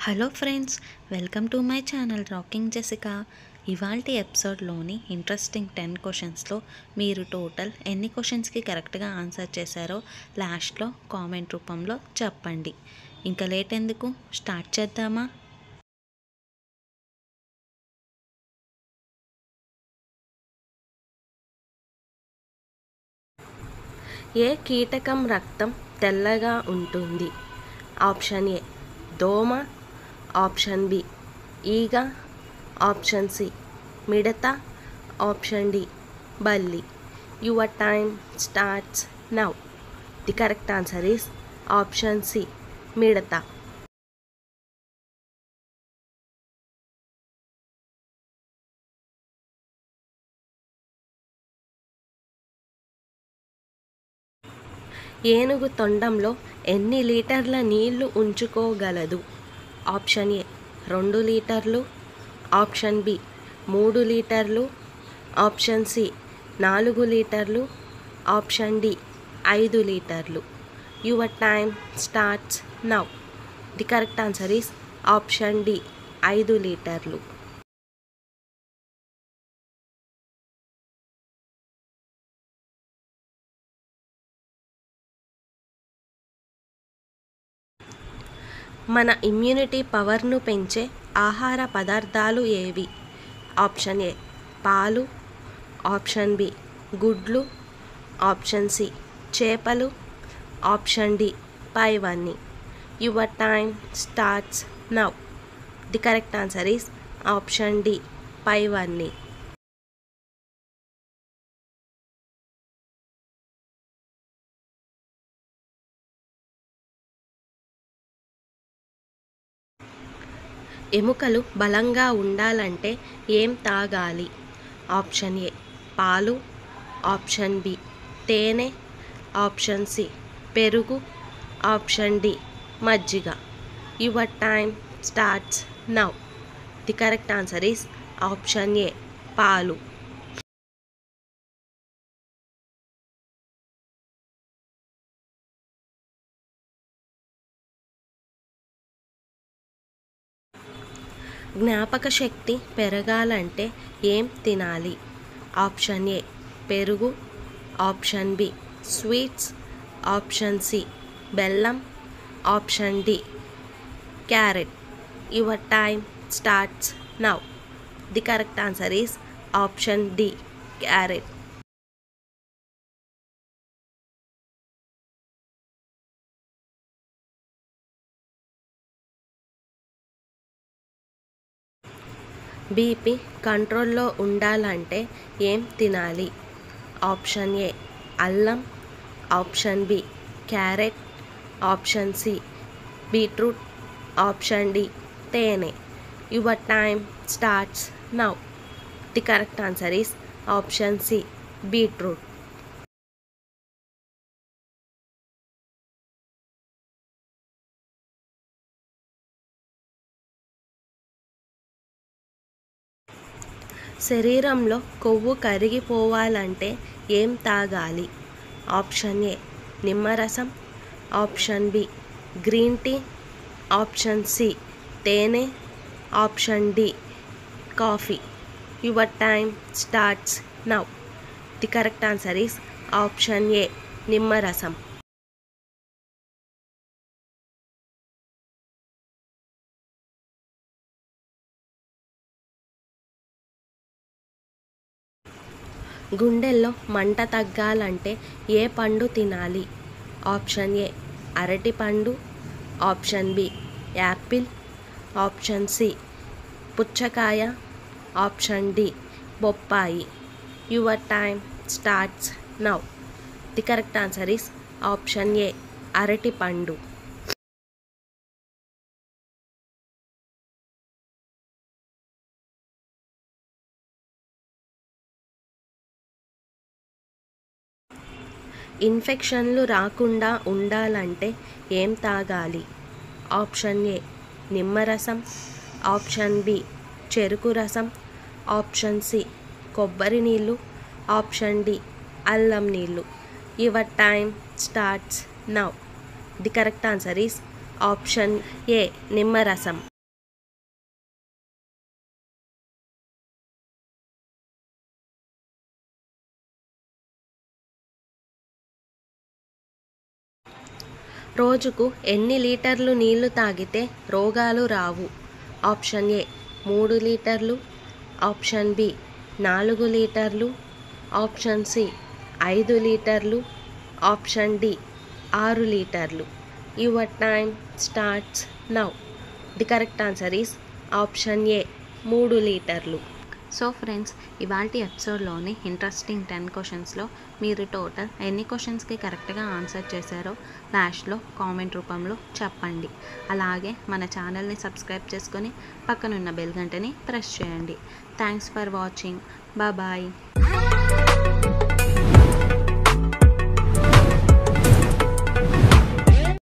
Hello friends, welcome to my channel rocking Jessica. ఇవాల్టి ఎపిసోడ్లోని interesting 10 క్వశ్చన్స్లో మీరు total ఎన్ని క్వశ్చన్స్కి కరెక్ట్గా ఆన్సర్ చేశారో లాస్ట్లో కామెంట్ రూపంలో చెప్పండి. ఇంకా లేట్ ఎందుకు, స్టార్ట్ చేద్దామా? ఏ కీటకం రక్తం తెల్లగా ఉంటుంది? ఆప్షన్ ఏ దోమ, ఆప్షన్ బి ఈగ, ఆప్షన్ సి మిడత, ఆప్షన్ డి బల్లి. Your time starts now. The correct answer is option C మిడత. ఏనుగు తొండంలో ఎన్ని లీటర్ల నీళ్లు ఉంచుకోగలదు? ఆప్షన్ ఏ 2 లీటర్లు, ఆప్షన్ బి 3 లీటర్లు, ఆప్షన్ సి 4 లీటర్లు, ఆప్షన్ డి 5 లీటర్లు. Your time starts now. The correct answer is option D 5 లీటర్లు. మన ఇమ్యూనిటీ పవర్ను పెంచే ఆహార పదార్థాలు ఏవి? ఆప్షన్ ఏ పాలు, ఆప్షన్ బి గుడ్లు, ఆప్షన్ సి చేపలు, ఆప్షన్ డి పైవన్నీ. Your time starts now. The correct answer is option D పైవన్నీ. ఎముకలు బలంగా ఉండాలంటే ఏం తాగాలి? ఆప్షన్ ఏ పాలు, ఆప్షన్ బి తేనె, ఆప్షన్ సి పెరుగు, ఆప్షన్ డి మజ్జిగ. Your time starts now. The correct answer is option A పాలు. జ్ఞాపక శక్తి పెరగాలంటే ఏం తినాలి? ఆప్షన్ ఏ పెరుగు, option B sweets, option C బెల్లం, option D carrot. Your time starts now. The correct answer is option D carrot. BP కంట్రోల్లో ఉండాలంటే ఏం తినాలి? ఆప్షన్ ఏ అల్లం, option B carrot, option C beetroot, option D తేనె. Your time starts now. The correct answer is option C beetroot. శరీరంలో కొవ్వు కరిగిపోవాలంటే ఏం తాగాలి? ఆప్షన్ ఏ నిమ్మరసం, option B green tea, option C తేనె, option D coffee. Your time starts now. The correct answer is option A నిమ్మరసం. గుండెల్లో మంట తగ్గాలంటే ఏ పండు తినాలి? ఆప్షన్ ఏ అరటిపండు, option B apple, option C పుచ్చకాయ, ఆప్షన్ డి బొప్పాయి. Your time starts now. The correct answer is option A అరటిపండు. ఇన్ఫెక్షన్లు రాకుండా ఉండాలంటే ఏం తాగాలి? ఆప్షన్ ఏ నిమ్మరసం, ఆప్షన్ బి చెరుకు రసం, ఆప్షన్ సి కొబ్బరి నీళ్ళు, ఆప్షన్ డి అల్లం నీళ్ళు. Your time starts now. The correct answer is option A నిమ్మరసం. రోజుకు ఎన్ని లీటర్లు నీళ్లు తాగితే రోగాలు రావు? ఆప్షన్ ఏ 3 లీటర్లు, ఆప్షన్ బి 4 లీటర్లు, ఆప్షన్ సి 5 లీటర్లు, ఆప్షన్ డి 6 లీటర్లు. Your time starts now. The correct answer is option ఏ 3 లీటర్లు. సో ఫ్రెండ్స్, ఇవాల్టి ఎపిసోడ్లోని ఇంట్రెస్టింగ్ 10 క్వశ్చన్స్లో మీరు టోటల్ ఎన్ని క్వశ్చన్స్కి కరెక్ట్గా ఆన్సర్ చేశారో లాస్ట్లో కామెంట్ రూపంలో చెప్పండి. అలాగే మన ఛానల్ని సబ్స్క్రైబ్ చేసుకొని పక్కనున్న బెల్ గంటని ప్రెస్ చేయండి. Thanks for watching. బాయ్.